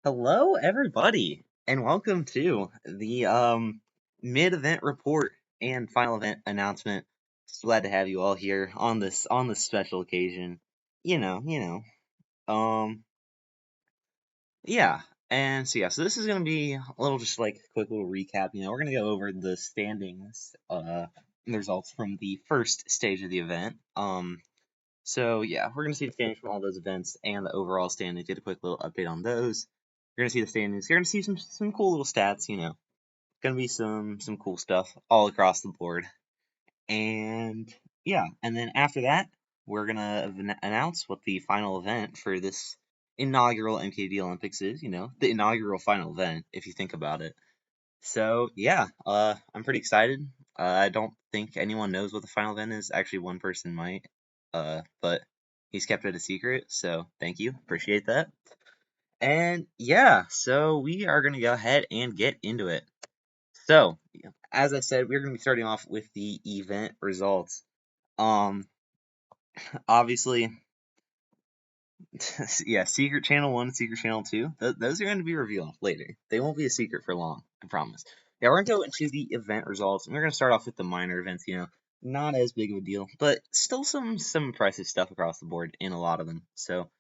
Hello, everybody, and welcome to the mid-event report and final event announcement. Just glad to have you all here on this special occasion. Um, yeah, and so this is gonna be a little just like a quick little recap. We're gonna go over the standings, and the results from the first stage of the event. So yeah, we're gonna see the standings from all those events and the overall standings. Get a quick little update on those. You're gonna see the standings. You're gonna see some cool little stats. Gonna be some cool stuff all across the board. And yeah, and then after that, we're gonna announce what the final event for this inaugural MKD Olympics is. The inaugural final event, if you think about it. So yeah, I'm pretty excited. I don't think anyone knows what the final event is. Actually, one person might, but he's kept it a secret. So thank you, appreciate that. And yeah, so we are gonna go ahead and get into it. So as I said, we're gonna be starting off with the event results. Um, Obviously, yeah, Secret Channel 1, Secret Channel 2, those are going to be revealed later. They won't be a secret for long, I promise. Yeah, we're going to go into the event results, and we're going to start off with the minor events, not as big of a deal, but still some impressive stuff across the board in a lot of them. So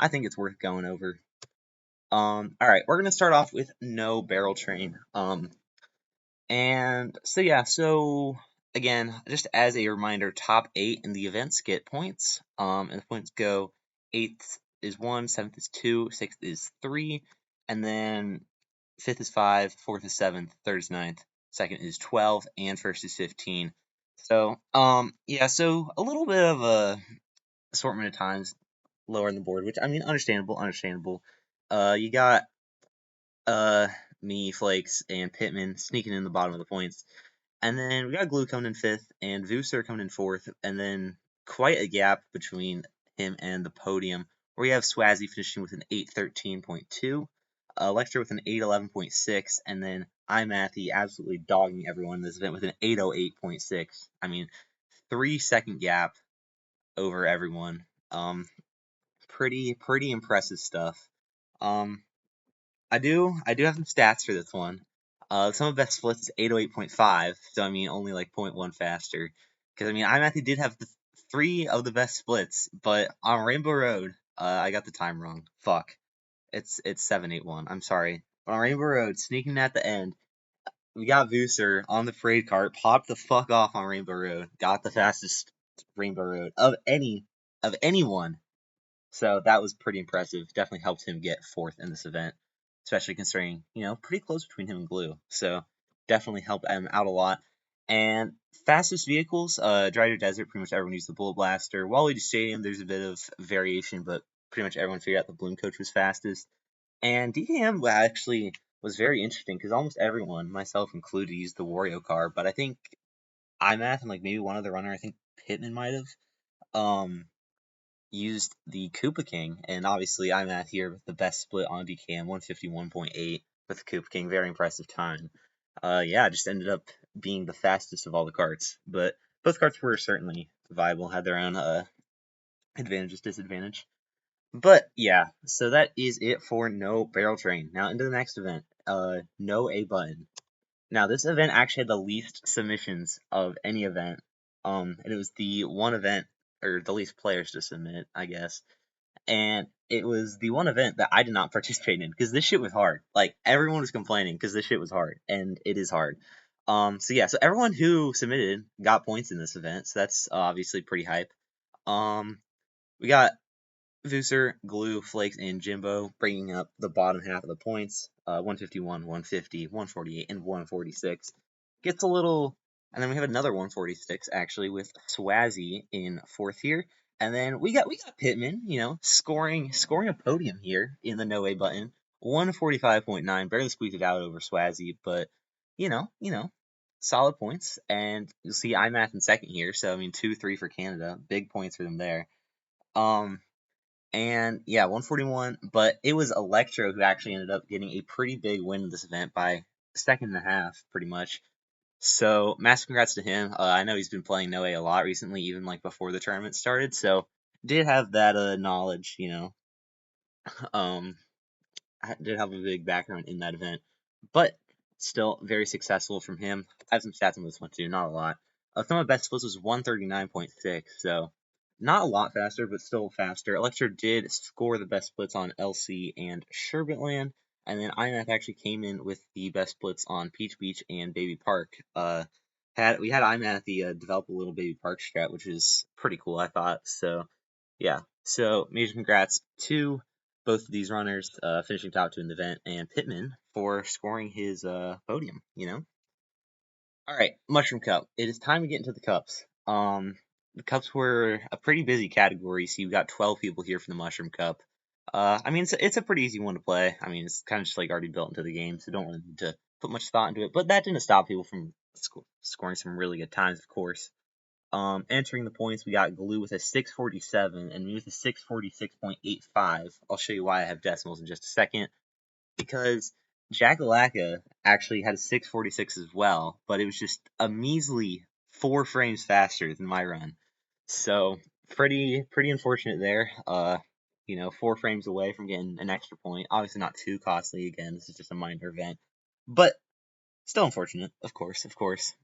I think it's worth going over. All right, we're going to start off with No Barrel Train. And so yeah, so again, just as a reminder, top 8 in the events get points. And the points go 8th is 1, 7th is 2, 6th is 3, and then 5th is 5, 4th is 7th, 3rd is 9th, 2nd is 12, and 1st is 15. So, yeah, so a little bit of a assortment of times lower on the board, which I mean, understandable. You got me, Flakes, and Pittman sneaking in the bottom of the points. And then we got Glue coming in 5th, and Vucer coming in 4th, and then quite a gap between him and the podium, where we have Swazzy finishing with an 813.2, Electra with an 811.6, and then iMathy absolutely dogging everyone in this event with an 808.6. I mean, 3-second gap over everyone. Pretty impressive stuff. Um, I do have some stats for this one. Some of best splits is 808.5, so I mean only like point 0.1 faster. Because I mean iMatthew did have 3 of the best splits, but on Rainbow Road, I got the time wrong. Fuck, it's 781. I'm sorry. But on Rainbow Road, sneaking at the end, we got Vucer on the parade cart, popped the fuck off on Rainbow Road, got the fastest Rainbow Road of anyone. So that was pretty impressive. Definitely helped him get 4th in this event, especially considering, pretty close between him and Glue. So definitely helped him out a lot. And fastest vehicles, Dry Desert, pretty much everyone used the Bullet Blaster. Waluigi Stadium, there's a bit of variation, but pretty much everyone figured out the Bloom Coach was fastest. And DKM actually was very interesting because almost everyone, myself included, used the Wario car. But I think iMath and like maybe one other runner, I think Pittman might have, um, used the Koopa King, and obviously I'm at here with the best split on DKM, 151.8 with the Koopa King, very impressive time. Yeah, just ended up being the fastest of all the carts, but both carts were certainly viable, had their own advantages, disadvantage. But yeah, so that is it for No Barrel Train. Now into the next event, No A Button. Now this event actually had the least submissions of any event, and it was the one event or the least players to submit, I guess. And it was the one event that I did not participate in because this shit was hard. Like everyone was complaining because this shit was hard, and it is hard. So yeah, so everyone who submitted got points in this event, so that's obviously pretty hype. We got Vucer, Glue, Flakes, and Jimbo bringing up the bottom half of the points. 151, 150, 148, and 146. Gets a little, and then we have another 146 actually with Swazzy in 4th here. And then we got Pittman, scoring a podium here in the No Way button. 145.9, barely squeaked it out over Swazzy, but solid points. And you'll see iMath in 2nd here, so I mean 2-3 for Canada, big points for them there. And yeah, 141, but it was Electro who actually ended up getting a pretty big win in this event by a second and a half, pretty much. So massive congrats to him. I know he's been playing No A a lot recently, even like before the tournament started. So did have that knowledge, Um, did have a big background in that event, but still very successful from him. I have some stats on this one too, not a lot. Some of my best splits was 139.6, so not a lot faster, but still faster. Electro did score the best splits on LC and Sherbetland, and then IMAP actually came in with the best splits on Peach Beach and Baby Park. We had IMAP develop a little Baby Park strat, which is pretty cool, I thought. So yeah, so major congrats to both of these runners, finishing top two in the event, and Pittman for scoring his podium. All right, Mushroom Cup. It is time to get into the cups. The cups were a pretty busy category, so you got 12 people here for the Mushroom Cup. I mean, it's a pretty easy one to play. I mean, it's kind of just like already built into the game, so don't really need to put much thought into it. But that didn't stop people from scoring some really good times, of course. Entering the points, we got Glue with a 647 and me with a 646.85. I'll show you why I have decimals in just a second. Because Jackalaka actually had a 646 as well, but it was just a measly 4 frames faster than my run. So pretty unfortunate there. 4 frames away from getting an extra point. Obviously not too costly. Again, this is just a minor event, but still unfortunate. Of course, of course.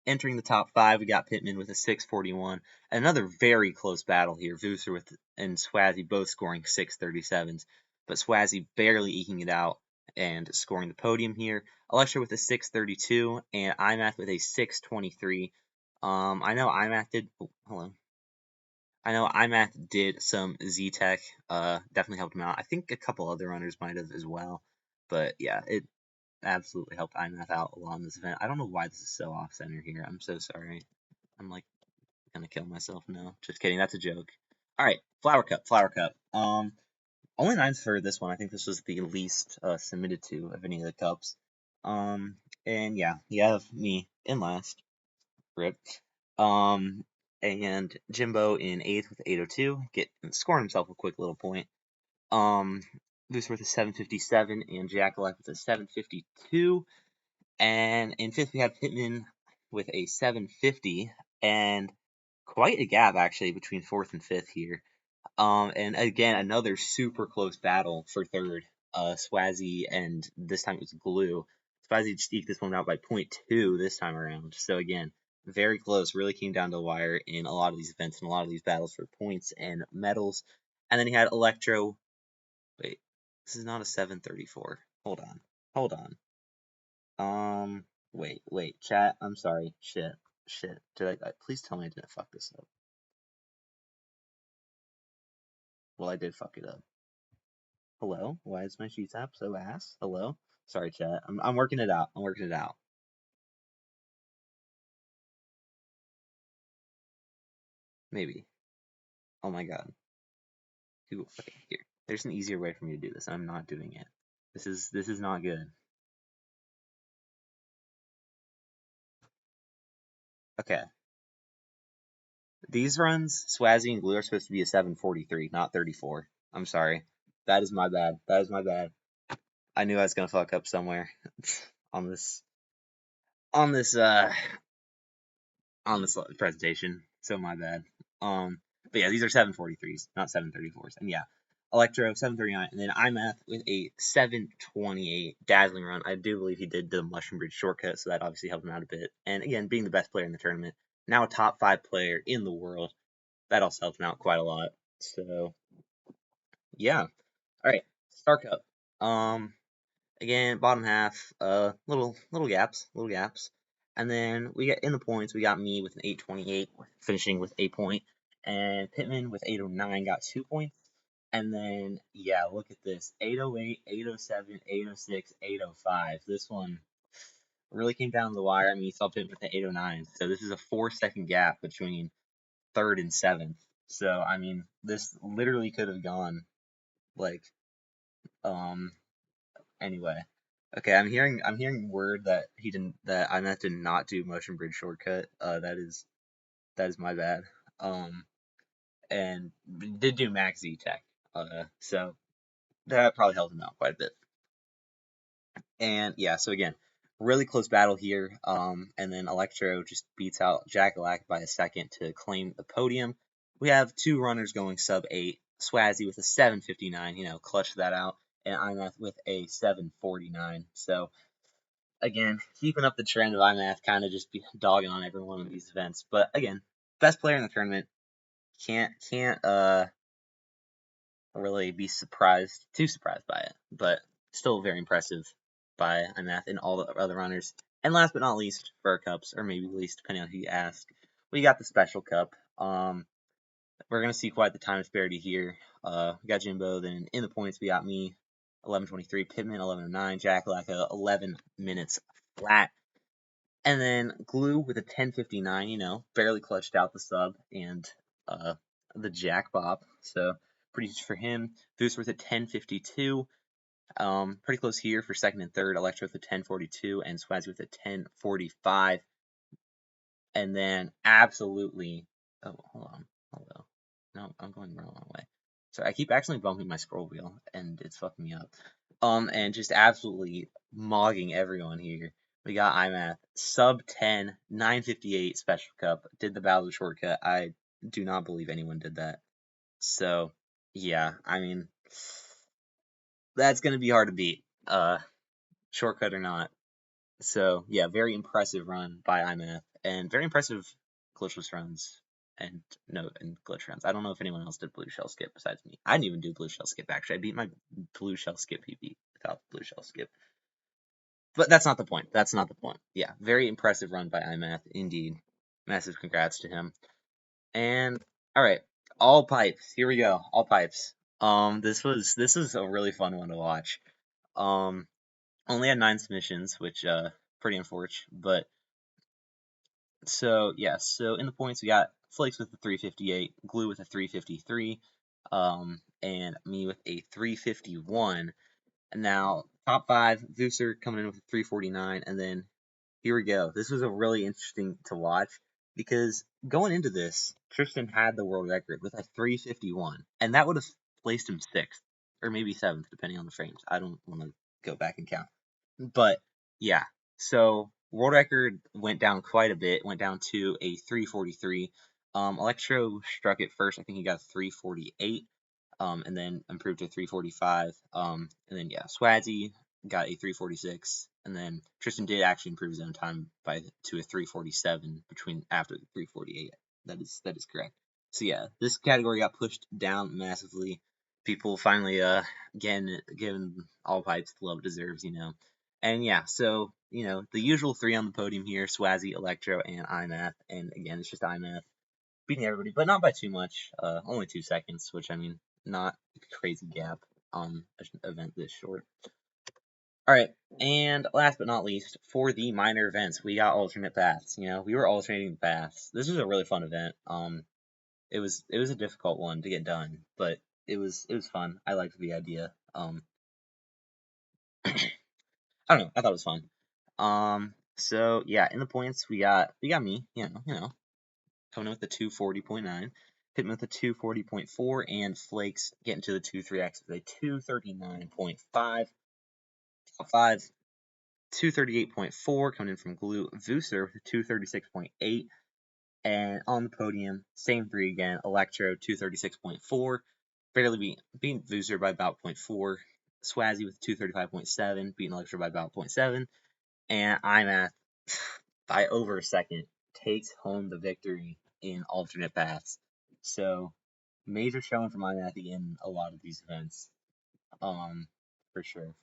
Entering the top 5, we got Pittman with a 641. Another very close battle here. Vooser and Swazzy both scoring 637s, but Swazzy barely eking it out and scoring the podium here. Electra with a 632 and IMAth with a 623. I know IMAth did. Oh, hello. I know IMAth did some Z Tech. Definitely helped him out. I think a couple other runners might have as well. But yeah, it absolutely helped IMAF out a lot in this event. I don't know why this is so off center here. I'm so sorry. I'm like gonna kill myself now. Just kidding. That's a joke. All right, Flower Cup. Flower Cup. Only 9s for this one. I think this was the least submitted to of any of the cups. And yeah, you have me in last. Rip. Um, and Jimbo in 8th with 802, scoring himself a quick little point. Loose with a 757 and Jackalak with a 752. And in 5th, we have Pittman with a 750, and quite a gap actually between 4th and 5th here. And again, another super close battle for 3rd. Swazzy, and this time it was Glue. Swazzy just eked this one out by 0.2 this time around. So again, very close. Really came down to the wire in a lot of these events and a lot of these battles for points and medals. And then he had Electro. Wait, this is not a 734. Hold on. Hold on. Wait, chat. I'm sorry. Shit. Please tell me I didn't fuck this up. Well, I did fuck it up. Hello? Why is my sheets app so ass? Hello? Sorry, chat. I'm working it out. I'm working it out. Maybe. Oh my god. Okay, here. There's an easier way for me to do this. I'm not doing it. This is not good. Okay. These runs, Swazzy and Glue are supposed to be a 743, not 34. I'm sorry. That is my bad. That is my bad. I knew I was gonna fuck up somewhere on this on this uh on this presentation. So my bad. But yeah, these are 743s, not 734s. And yeah, Electro 739, and then IMAth with a 728 dazzling run. I do believe he did the Mushroom Bridge shortcut, so that obviously helped him out a bit. And again, being the best player in the tournament, now a top 5 player in the world, that also helped him out quite a lot. So yeah. All right, Star Cup. Again, bottom half, little gaps. And then we get in the points, we got me with an 828, finishing with 8 point, and Pittman with 809 got 2 points. And then, yeah, look at this, 808, 807, 806, 805. This one really came down to the wire. I mean, you saw Pittman with the 809, so this is a 4-second gap between 3rd and 7th. So, I mean, this literally could have gone, like, um, anyway. Okay, I'm hearing word that I meant to not do motion bridge shortcut. That is my bad. Um, and did do max Z tech. So that probably helped him out quite a bit. And yeah, so again, really close battle here. And then Electro just beats out Jackalak by a second to claim the podium. We have 2 runners going sub 8, Swazi with a 759, clutched that out, and IMAth with a 749. So again, keeping up the trend of IMAth kind of just be dogging on every one of these events. But again, best player in the tournament. Can't really be too surprised by it, but still very impressive by IMAth and all the other runners. And last but not least, for our cups, or maybe least depending on who you ask, we got the special cup. We're gonna see quite the time disparity here. We got Jimbo, then in the points we got me, 11:23, Pittman 11:09, Jack Lacka 11 minutes flat. And then Glue with a 10:59, barely clutched out the sub and the Jack Bop. So pretty huge for him. Boost with a 10:52. Pretty close here for second and third. Electro with a 10:42 and Swaz with a 10:45. And then absolutely. Oh, hold on. Hello. No, I'm going the wrong way. Sorry, I keep accidentally bumping my scroll wheel and it's fucking me up. And just absolutely mogging everyone here. We got IMAth, sub 10, 958 special cup, did the Bowser shortcut. I do not believe anyone did that. So, yeah, I mean, that's going to be hard to beat, shortcut or not. So, yeah, very impressive run by IMAth, and very impressive glitchless runs and glitch runs. I don't know if anyone else did blue shell skip besides me. I didn't even do blue shell skip, actually. I beat my blue shell skip PB without blue shell skip. But that's not the point. That's not the point. Yeah, very impressive run by IMAth, indeed. Massive congrats to him. And all right, all pipes. Here we go. All pipes. This is a really fun one to watch. Only had 9 submissions, which pretty unfortunate. But so yeah, so in the points we got Flakes with a 358, Glue with a 353, and me with a 351. And now top 5, Vooser coming in with a 349, and then here we go. This was a really interesting to watch because going into this, Tristan had the world record with a 351, and that would have placed him 6th or maybe 7th, depending on the frames. I don't want to go back and count. But yeah, so world record went down quite a bit, went down to a 343. Electro struck it first. I think he got 348, and then improved to 345. And then yeah, Swazzy got a 346, and then Tristan did actually improve his own time to a 347 after the 348. That is correct. So yeah, this category got pushed down massively. People finally again given all pipes the love it deserves. And yeah, so the usual 3 on the podium here: Swazzy, Electro, and IMAth. And again, it's just IMAth beating everybody, but not by too much. Only 2 seconds, which I mean, not a crazy gap on an event this short. All right, and last but not least, for the minor events, we got alternate paths. We were alternating the paths. This was a really fun event. It was a difficult one to get done, but it was fun. I liked the idea. I don't know. I thought it was fun. So yeah, in the points we got me. Coming in with the 240.9, Pittman with the 240.4, and Flakes getting to the 2-3X with a 239.5. Top 5, 238.4 coming in from Glue. Vooser with a 236.8. And on the podium, same 3 again. Electro 236.4. Barely beating Vooser by about 0.4. Swazzy with 235.7, beating Electro by about 0.7. And IMAth by over a second takes home the victory in alternate paths. So major showing from IMAth in a lot of these events. For sure.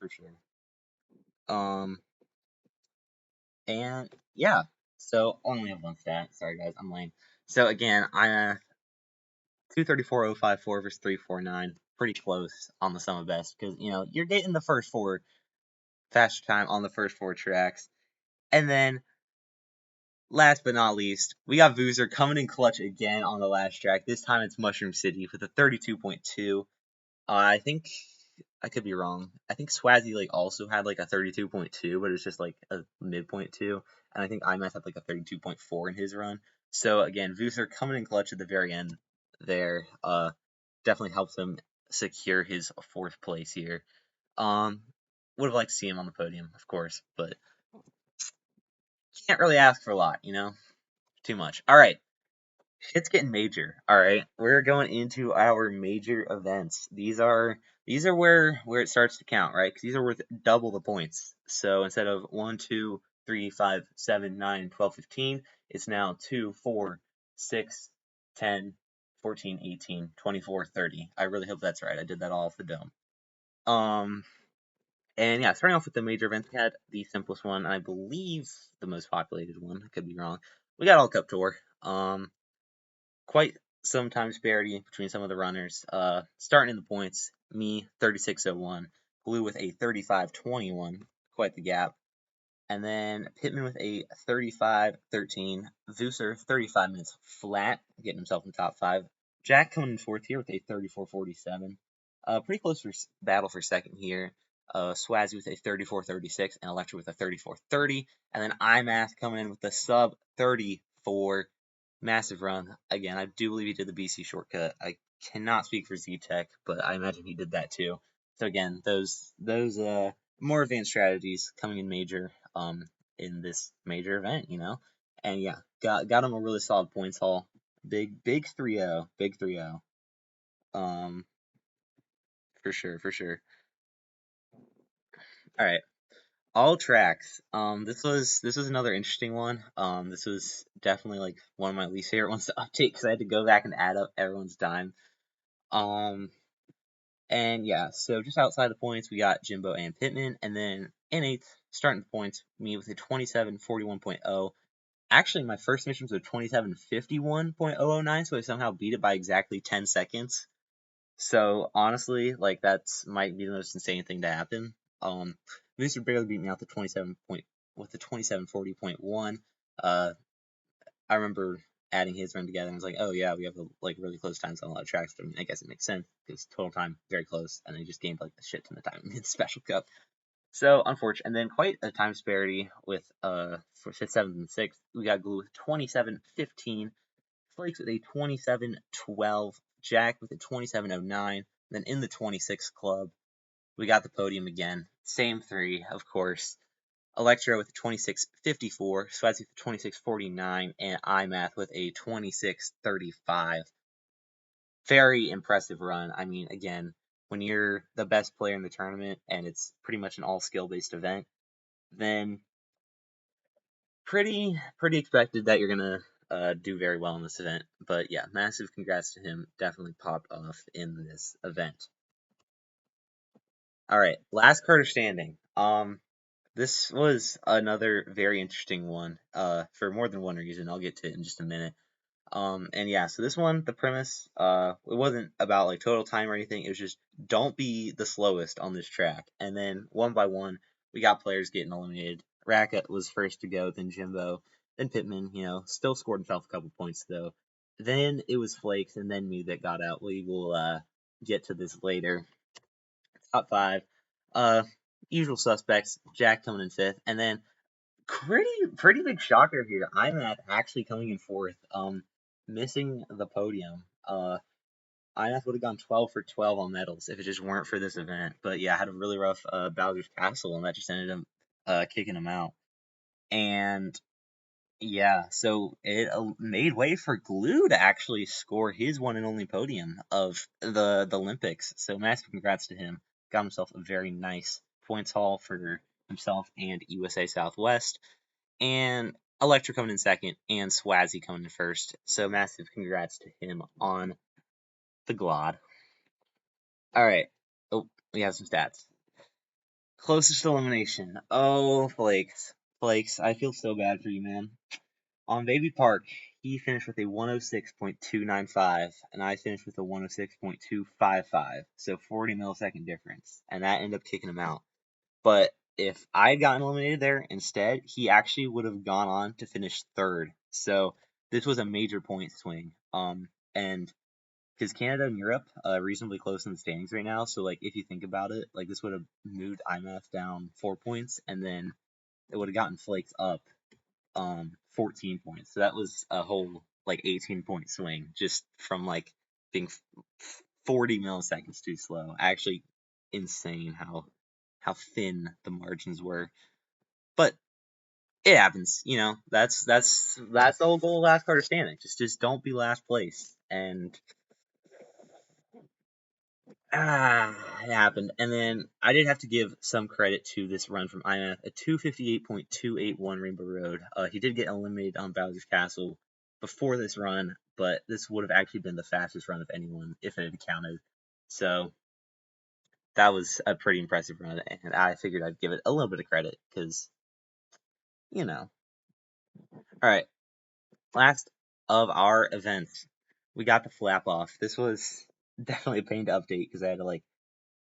And yeah. So only have one stat. Sorry guys, I'm lame. So again, IMAth 234.054 versus 349. Pretty close on the sum of best because you're getting the first 4 faster time on the first 4 tracks. And then last but not least, we got Vooser coming in clutch again on the last track. This time it's Mushroom City with a 32.2. I think I could be wrong. I think Swazzy also had a 32.2, but it's just a midpoint 2. And I think IMAth had a 32.4 in his run. So again, Vooser coming in clutch at the very end there. Definitely helps him secure his 4th place here. Would have liked to see him on the podium, of course, but can't really ask for a lot, Too much. All right. Shit's getting major. All right, we're going into our major events. These are where it starts to count, right? Because these are worth double the points. So instead of 1, 2, 3, 5, 7, 9, 12, 15, it's now 2, 4, 6, 10, 14, 18, 24, 30. I really hope that's right. I did that all off the dome. Um, and yeah, starting off with the major events, we had the simplest one, and I believe the most populated one. I could be wrong. We got All Cup Tour. Quite some time disparity between some of the runners. Starting in the points, me 36.01, Blue with a 35.21, quite the gap. And then Pittman with a 35.13, Vuser 35 minutes flat, getting himself in the top five. Jack coming in fourth here with a 34.47. Pretty close for battle for second here. Swazzy with a 34.36 and Electra with a 34.30. And then iMath coming in with the sub 34. Massive run. Again, I do believe he did the BC shortcut. I cannot speak for Z-Tech, but I imagine he did that too. So again, those more advanced strategies coming in major in this major event, And yeah, got him a really solid points haul. Big 3-0. Big 3-0. For sure, for sure. All right. All tracks. This was another interesting one. This was definitely like one of my least favorite ones to update because I had to go back and add up everyone's time. Um, and yeah, so just outside the points, we got Jimbo and Pittman, and then in eighth, starting the points, me with a 27.41.0. Actually, my first mission was a 27.51.009, so I somehow beat it by exactly 10 seconds. So honestly, like that's might be the most insane thing to happen. Mooser barely beat me out the 27 point with the 27.40.1. I remember adding his run together and I was like, oh yeah, we have like really close times on a lot of tracks. But I mean, I guess it makes sense because total time very close, and they just gained like a shit ton of time in the Special Cup. So unfortunate, and then quite a time disparity with for fifth, seventh, and sixth. We got Glue with 27.15, Flakes with a 27.12, Jack with a 27.09. Then in the 26 club, we got the podium again. Same three, of course. Electro with a 26.54, Swazzy with a 26.49, and iMath with a 26.35. Very impressive run. I mean, again, when you're the best player in the tournament and it's pretty much an all skill based event, then pretty expected that you're gonna do very well in this event. But yeah, massive congrats to him. Definitely popped off in this event. All right, last Carter standing. This was another very interesting one. For more than one reason. I'll get to it in just a minute. And yeah, so this one, the premise, it wasn't about like total time or anything. It was just don't be the slowest on this track. And then one by one, we got players getting eliminated. Racket was first to go, then Jimbo, then Pittman. Still scored himself a couple points though. Then it was Flakes, and then me that got out. We will get to this later. Top five, uh, usual suspects. Jack coming in fifth, and then pretty big shocker here. I'm actually coming in fourth. Missing the podium. IMAF would have gone 12 for 12 on medals if it just weren't for this event. But yeah, I had a really rough Bowser's Castle, and that just ended up kicking him out. And yeah, so it made way for Glue to actually score his one and only podium of the Olympics. So massive congrats to him. Got himself a very nice points haul for himself and USA Southwest. And Electra coming in second, and Swazzy coming in first. So massive congrats to him on the Glod. All right. Oh, we have some stats. Closest elimination. Oh, Flakes. Flakes, I feel so bad for you, man. On Baby Park, he finished with a 106.295, and I finished with a 106.255. So 40 millisecond difference, and that ended up kicking him out. But if I had gotten eliminated there instead, he actually would have gone on to finish third. So this was a major point swing. And because Canada and Europe are reasonably close in the standings right now, so like if you think about it, like this would have moved IMF down 4 points, and then it would have gotten Flakes up 14 points. So that was a whole like 18-point swing just from like being 40 milliseconds too slow. Actually, insane how thin the margins were. But it happens. That's the whole goal of last quarter standing. Just don't be last place. And it happened. And then I did have to give some credit to this run from IMAF, a 258.281 Rainbow Road. He did get eliminated on Bowser's Castle before this run, but this would have actually been the fastest run of anyone if it had counted. So that was a pretty impressive run, and I figured I'd give it a little bit of credit because, you know. All right, last of our events, we got the flap off. This was definitely a pain to update because I had to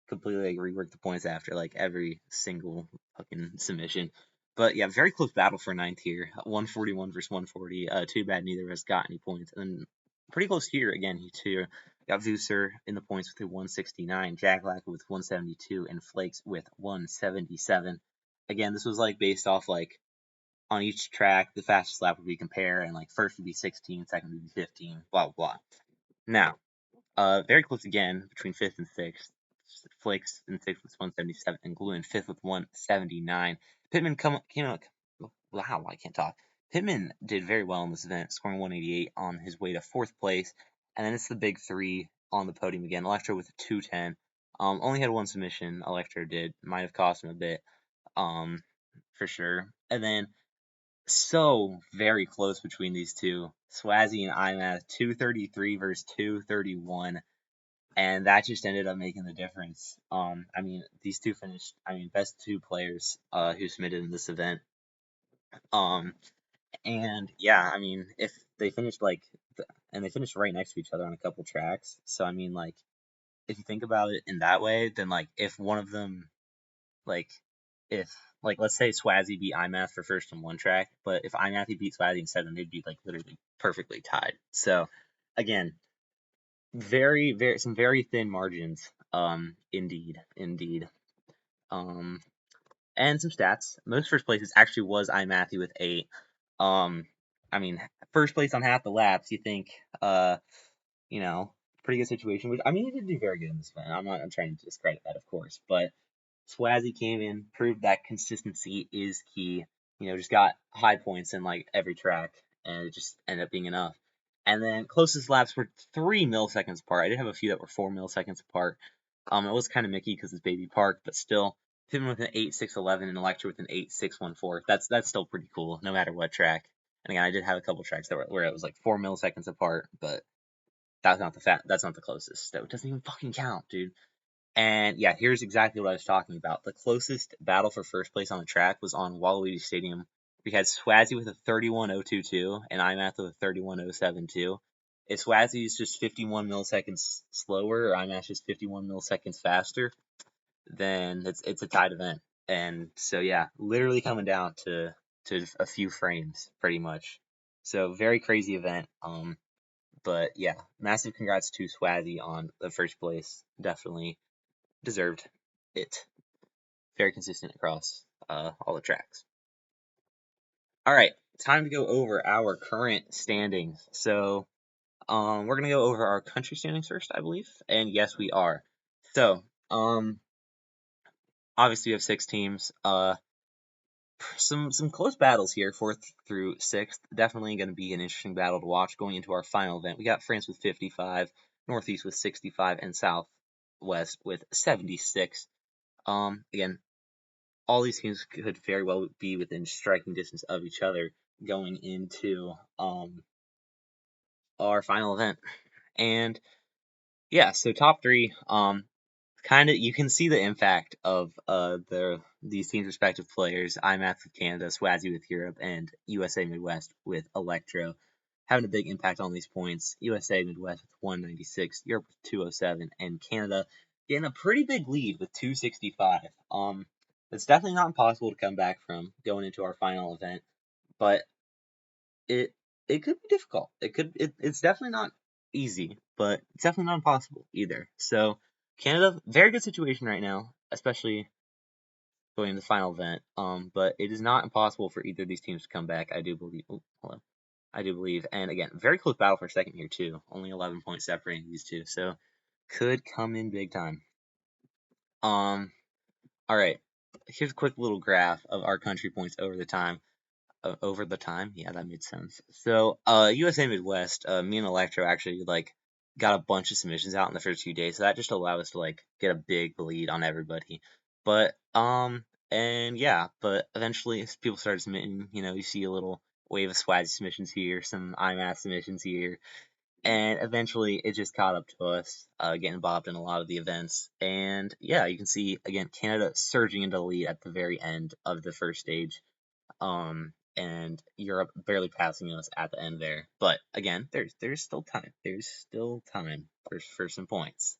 completely rework the points after every single fucking submission. But yeah, very close battle for ninth here. 141 versus 140. Too bad neither of us got any points. And then pretty close here again. He too got Vuser in the points with 169, Jack Lacker with 172, and Flakes with 177. Again, this was based off on each track, the fastest lap would be compare, and first would be 16, second would be 15, blah blah blah. Now, very close again between fifth and sixth. Flakes in sixth with 177, and Glue in fifth with 179. Pittman came out. Wow, I can't talk. Pittman did very well in this event, scoring 188 on his way to fourth place. And then it's the big three on the podium again. Electro with a 210. Only had one submission. Electro did. Might have cost him a bit, for sure. And then so very close between these two. Swazzy and IMAT, 233 versus 231. And that just ended up making the difference. I mean, these two finished, best two players who submitted in this event. And yeah, if they finished and they finished right next to each other on a couple tracks. So if you think about it in that way, then if one of them, like, if let's say Swazzy beat IMath for first on one track, but if IMath beat Swazzy instead, then they'd be literally perfectly tied. So again, some very thin margins. Indeed. And some stats. Most first places actually was iMatthew with 8. Um, first place on half the laps. You think, you know, pretty good situation. Which he did do very good in this event. I'm trying to discredit that, of course, but Swazzy came in, proved that consistency is key. Just got high points in every track, and it just ended up being enough. And then closest laps were 3 milliseconds apart. I did have a few that were 4 milliseconds apart. It was kind of Mickey because it's Baby Park, but still, Pittman with an 8.611 and Electra with an 8.614. That's still pretty cool, no matter what track. And again, I did have a couple tracks where it was 4 milliseconds apart, but that's not the closest. So it doesn't even fucking count, dude. And yeah, here's exactly what I was talking about. The closest battle for first place on the track was on Waluigi Stadium. We had Swazzy with a 31.022 and IMATH with a 31.072. If Swazzy is just 51 milliseconds slower or IMATH just 51 milliseconds faster, then it's a tied event. And so yeah, literally coming down to a few frames pretty much. So very crazy event. But yeah, massive congrats to Swazzy on the first place. Definitely deserved it. Very consistent across all the tracks. All right, time to go over our current standings. So we're gonna go over our country standings first, I believe. And yes, we are. So obviously we have 6 teams. Some close battles here, 4th through 6th. Definitely going to be an interesting battle to watch going into our final event. We got France with 55, Northeast with 65, and Southwest with 76. Again, all these teams could very well be within striking distance of each other going into our final event. And yeah, so top 3, kind of you can see the impact of these teams' respective players. IMATH with Canada, Swazzy with Europe, and USA Midwest with Electro, having a big impact on these points. USA Midwest with 196, Europe with 207, and Canada getting a pretty big lead with 265. It's definitely not impossible to come back from going into our final event, but it it could be difficult. It's definitely not easy, but it's definitely not impossible either. So Canada, very good situation right now, especially going into the final event. But it is not impossible for either of these teams to come back. I do believe. Oh, hold on. I do believe, and again, very close battle for second here too. Only 11 points separating these two, so could come in big time. All right. Here's a quick little graph of our country points over the time. over the time. Yeah, that made sense. So, USA Midwest, me and Electro actually like got a bunch of submissions out in the first few days, so that just allowed us to like get a big lead on everybody. But and yeah, but eventually as people started submitting, you see a little wave of swag submissions here, some IMAth submissions here, and eventually it just caught up to us, getting bobbed in a lot of the events. And yeah, you can see again Canada surging into the lead at the very end of the first stage, and Europe barely passing us at the end there. But again, there's still time. There's still time for some points.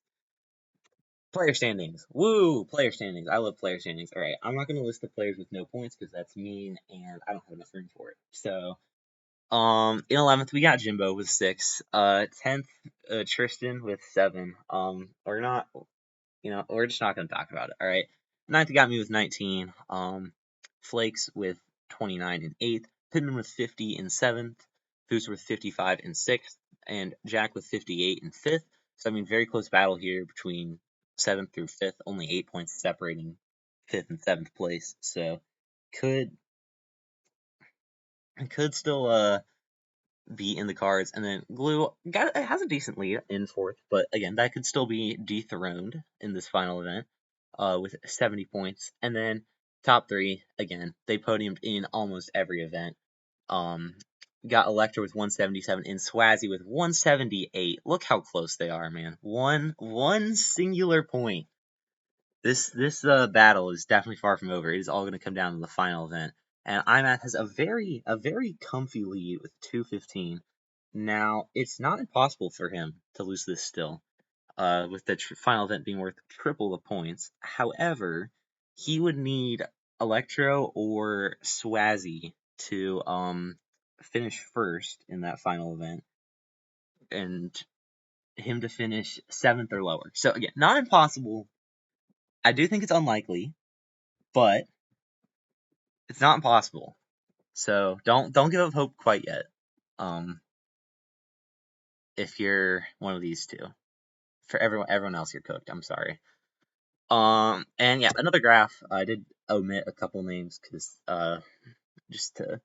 Player standings. Woo! Player standings. I love player standings. All right, I'm not gonna list the players with no points because that's mean, and I don't have enough room for it. So, in 11th we got Jimbo with 6. 10th, Tristan with 7. We're not, we're just not gonna talk about it. All right. Ninth got me with 19. Flakes with 29 in 8th. Pittman with 50 in 7th. Foose with 55 in 6th. And Jack with 58 in 5th. So, I mean, very close battle here between 7th through 5th. Only 8 points separating 5th and 7th place. So, could still be in the cards. And then Glue has a decent lead in 4th. But again, that could still be dethroned in this final event with 70 points. And then top 3, again, they podiumed in almost every event. Got Electra with 177 and Swazzy with 178. Look how close they are, man. One singular point. This battle is definitely far from over. It is all going to come down to the final event. And IMATH has a very comfy lead with 215. Now, it's not impossible for him to lose this still, with the final event being worth triple the points. However, he would need Electro or Swazzy to finish first in that final event, and him to finish 7th or lower. So again, not impossible. I do think it's unlikely, but it's not impossible. So don't give up hope quite yet. If you're one of these two, for everyone else, you're cooked. I'm sorry. And yeah, another graph. I did omit a couple names because just to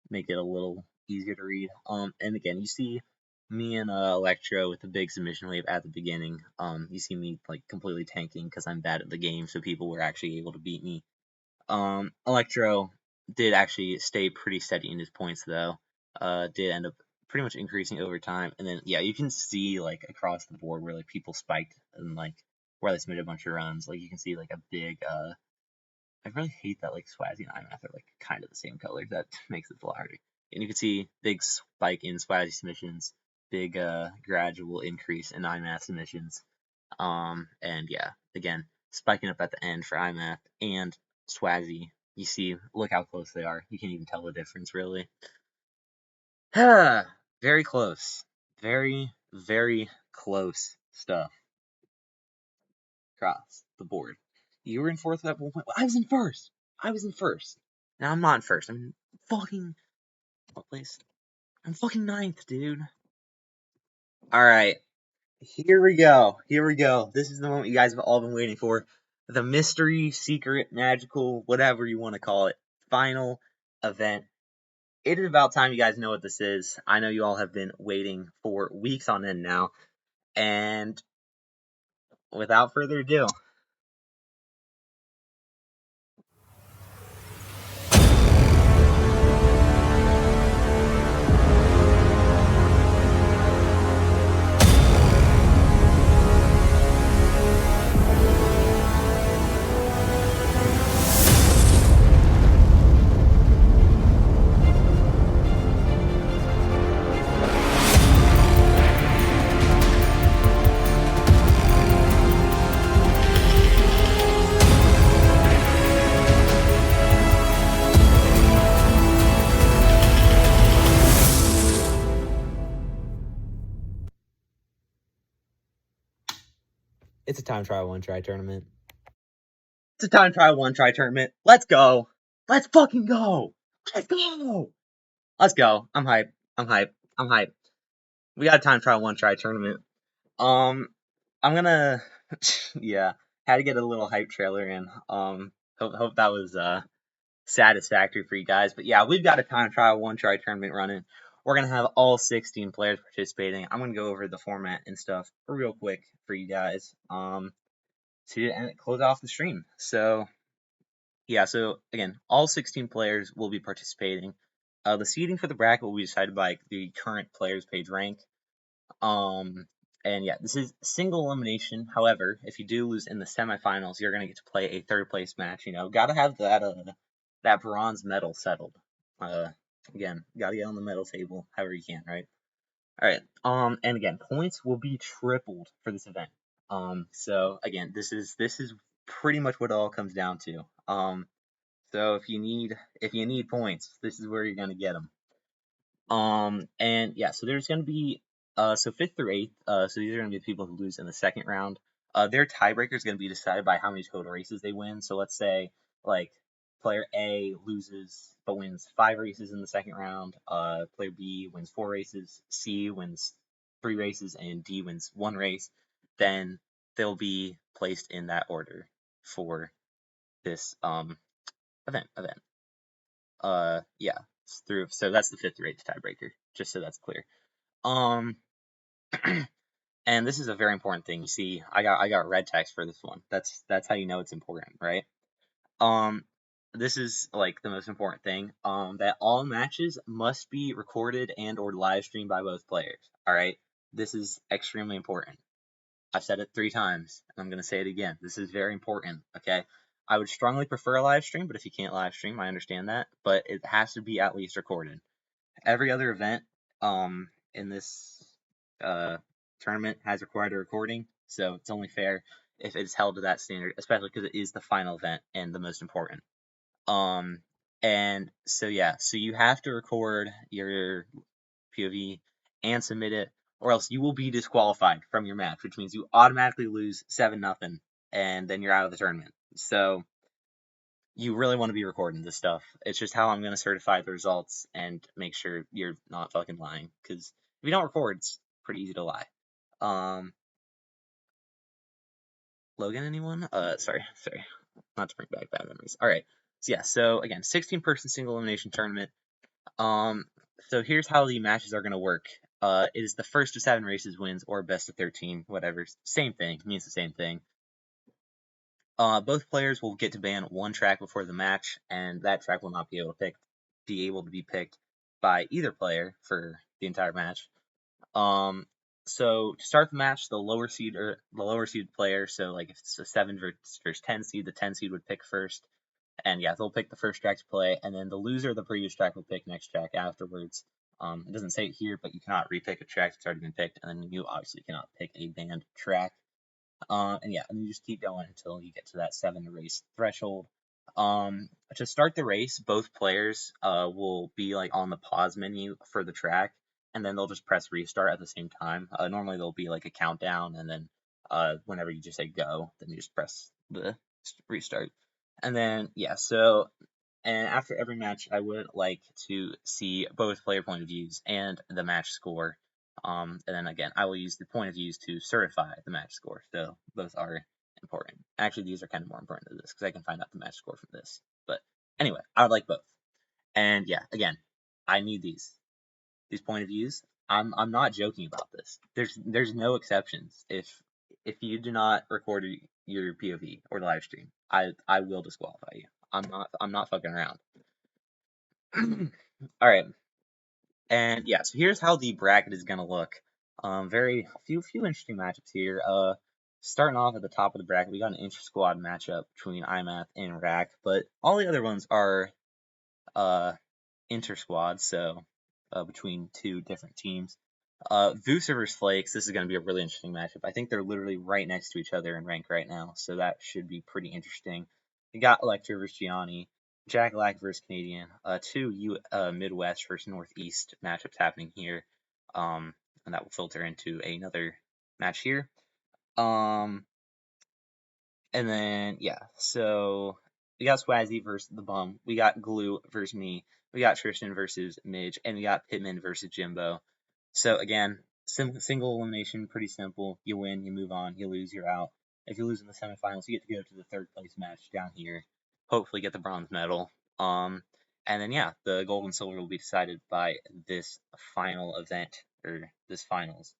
make it a little easier to read. And again, you see me and Electro with the big submission wave at the beginning. You see me like completely tanking because I'm bad at the game, so people were actually able to beat me. Electro did actually stay pretty steady in his points though. Did end up pretty much increasing over time, and then yeah, you can see like across the board where like people spiked and like where they submitted a bunch of runs. Like you can see like a big I really hate that like Swazzy and IMAth are like kind of the same colors. That makes it a lot harder. And you can see big spike in Swazzy submissions, big gradual increase in IMAth submissions. And yeah, again, spiking up at the end for IMAth and Swazzy. You see, look how close they are. You can't even tell the difference really. Very close. Very close stuff across the board. You were in 4th at one point. I was in first. Now I'm not in first. I'm in fucking what place? I'm fucking 9th, dude. Alright. Here we go. This is the moment you guys have all been waiting for. The mystery, secret, magical, whatever you want to call it, final event. It is about time you guys know what this is. I know you all have been waiting for weeks on end now. And without further ado, it's a time trial one try tournament. Let's go. Let's fucking go. Let's go. I'm hype. We got a time trial one try tournament. I'm gonna yeah, had to get a little hype trailer in. Hope that was satisfactory for you guys. But yeah, we've got a time trial one try tournament running. We're gonna have all 16 players participating. I'm gonna go over the format and stuff real quick for you guys. To close off the stream. So yeah, so again, all 16 players will be participating. The seeding for the bracket will be decided by the current players page rank. Um, and yeah, this is single elimination. However, if you do lose in the semifinals, you're gonna get to play a third place match. You know, gotta have that bronze medal settled. Uh, Again, gotta get on the medal table however you can, right? All right. And again, points will be tripled for this event. So again, this is pretty much what it all comes down to. So if you need points, this is where you're gonna get them. And yeah, so there's gonna be so fifth through eighth. So these are gonna be the people who lose in the second round. Their tiebreaker is gonna be decided by how many total races they win. So let's say like player A loses but wins 5 races in the second round. Player B wins 4 races. C wins 3 races, and D wins 1 race. Then they'll be placed in that order for this event. Yeah, through. So that's the fifth through eighth tiebreaker. Just so that's clear. Um, and this is a very important thing. You see, I got red text for this one. That's how you know it's important, right? Um, this is like the most important thing. That all matches must be recorded and or live streamed by both players. All right, this is extremely important. I've said it 3 times, and I'm gonna say it again. This is very important. Okay. I would strongly prefer a live stream, but if you can't live stream, I understand that. But it has to be at least recorded. Every other event in this uh, tournament has required a recording, so it's only fair if it's held to that standard, especially because it is the final event and the most important. Um, and so yeah, so you have to record your POV and submit it, or else you will be disqualified from your match, which means you automatically lose 7-0, and then you're out of the tournament. So you really want to be recording this stuff. It's just how I'm going to certify the results and make sure you're not fucking lying. Because if you don't record, it's pretty easy to lie. Logan, anyone? Sorry. Not to bring back bad memories. All right. So yeah. So again, 16-person single elimination tournament. So here's how the matches are going to work. It is the first of 7 races wins, or best of 13, whatever. Same thing. Means the same thing. Both players will get to ban one track before the match, and that track will not be able to be picked by either player for the entire match. So to start the match, the lower seed player, so like if it's a 7 versus 10 seed, the 10 seed would pick first, and yeah, they'll pick the first track to play, and then the loser of the previous track will pick next track afterwards. It doesn't say it here, but you cannot repick a track that's already been picked, and then you obviously cannot pick a banned track. And yeah, and you just keep going until you get to that 7 race threshold. To start the race, both players will be like on the pause menu for the track, and then they'll just press restart at the same time. Normally there'll be like a countdown, and then whenever you just say go, then you just press the restart. And then yeah, so and after every match, I would like to see both player point of views and the match score. And then again, I will use the point of views to certify the match score. So both are important. Actually, these are kind of more important than this because I can find out the match score from this. But anyway, I would like both. And yeah, again, I need these point of views. I'm not joking about this. There's no exceptions. If you do not record your POV or live stream, I will disqualify you. I'm not fucking around. All right, and yeah, so here's how the bracket is gonna look. Very few interesting matchups here. Starting off at the top of the bracket, we got an inter squad matchup between IMATH and RAC, but all the other ones are inter squad, so between 2 different teams. Vusa versus Flakes, this is going to be a really interesting matchup. I think they're literally right next to each other in rank right now, so that should be pretty interesting. We got Electra versus Gianni, Jack Lack versus Canadian, 2 Midwest versus Northeast matchups happening here, and that will filter into another match here. And then, yeah, so we got Swazzy versus The Bum, we got Glue versus me, we got Tristan versus Midge, and we got Pittman versus Jimbo. So again, single elimination, pretty simple. You win, you move on. You lose, you're out. If you lose in the semifinals, you get to go to the third place match down here. Hopefully get the bronze medal. Um, and then yeah, the gold and silver will be decided by this final event or this finals.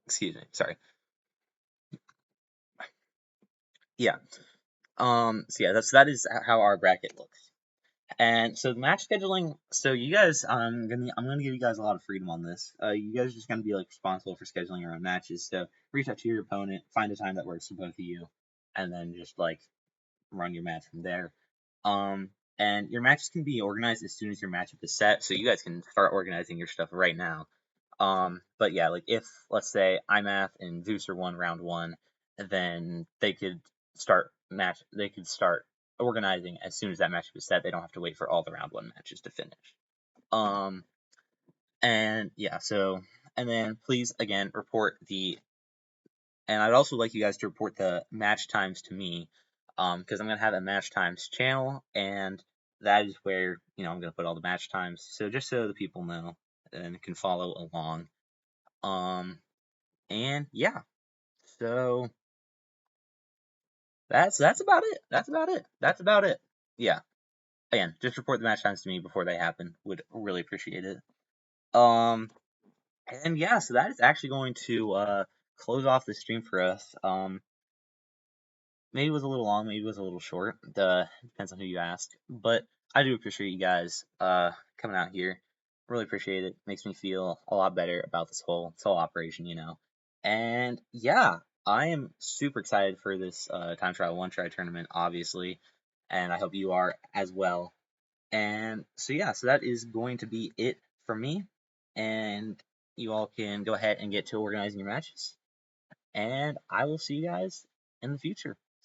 Excuse me, sorry. Yeah. So yeah, that is how our bracket looks. And so the match scheduling, so you guys, I'm gonna give you guys a lot of freedom on this. You guys are just gonna be like responsible for scheduling your own matches. So reach out to your opponent, find a time that works for both of you, and then just like run your match from there. Um, and your matches can be organized as soon as your matchup is set, so you guys can start organizing your stuff right now. But yeah, like if let's say IMATH and Vooser won round one, then they could start organizing as soon as that matchup is set. They don't have to wait for all the round one matches to finish. Um, and yeah, so and then please again report the and I'd also like you guys to report the match times to me, because I'm gonna have a match times channel, and that is where I'm gonna put all the match times. So just so the people know and can follow along. Um, and yeah, so that's about it. That's about it. That's about it. Yeah. Again, just report the match times to me before they happen. Would really appreciate it. Um, and yeah, so that is actually going to close off the stream for us. Maybe it was a little long, maybe it was a little short. Depends on who you ask. But I do appreciate you guys coming out here. Really appreciate it. Makes me feel a lot better about this whole operation. And yeah, I am super excited for this time trial one try tournament, obviously, and I hope you are as well. And so yeah, so that is going to be it for me. And you all can go ahead and get to organizing your matches. And I will see you guys in the future.